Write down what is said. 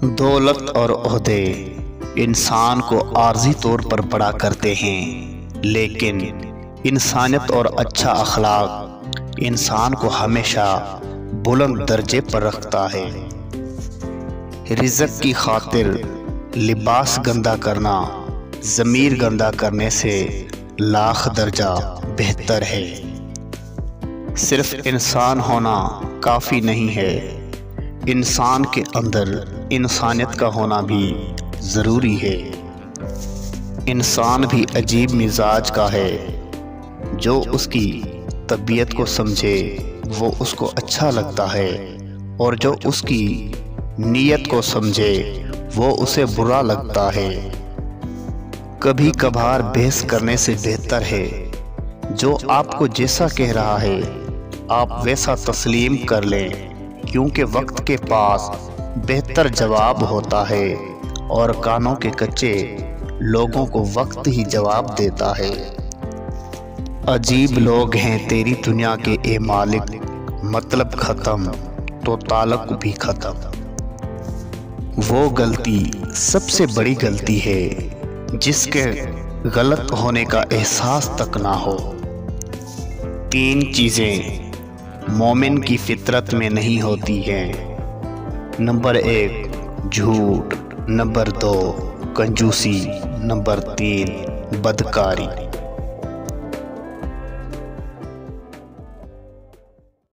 दौलत और ओहदे इंसान को आर्जी तौर पर बड़ा करते हैं, लेकिन इंसानियत और अच्छा अखलाक इंसान को हमेशा बुलंद दर्जे पर रखता है। रिज़्क़ की खातिर लिबास गंदा करना ज़मीर गंदा करने से लाख दर्जा बेहतर है। सिर्फ इंसान होना काफ़ी नहीं है, इंसान के अंदर इंसानियत का होना भी ज़रूरी है। इंसान भी अजीब मिजाज का है, जो उसकी तबीयत को समझे वो उसको अच्छा लगता है, और जो उसकी नीयत को समझे वो उसे बुरा लगता है। कभी कभार बहस करने से बेहतर है जो आपको जैसा कह रहा है आप वैसा तस्लीम कर लें, क्योंकि वक्त के पास बेहतर जवाब होता है और कानों के कच्चे लोगों को वक्त ही जवाब देता है। अजीब लोग हैं तेरी दुनिया के ए मालिक, मतलब ख़त्म तो ताल्लुक भी ख़त्म। वो गलती सबसे बड़ी गलती है जिसके गलत होने का एहसास तक ना हो। 3 चीज़ें मोमिन की फितरत में नहीं होती हैं। नंबर 1 झूठ, नंबर 2 कंजूसी, नंबर 3 बदकारी।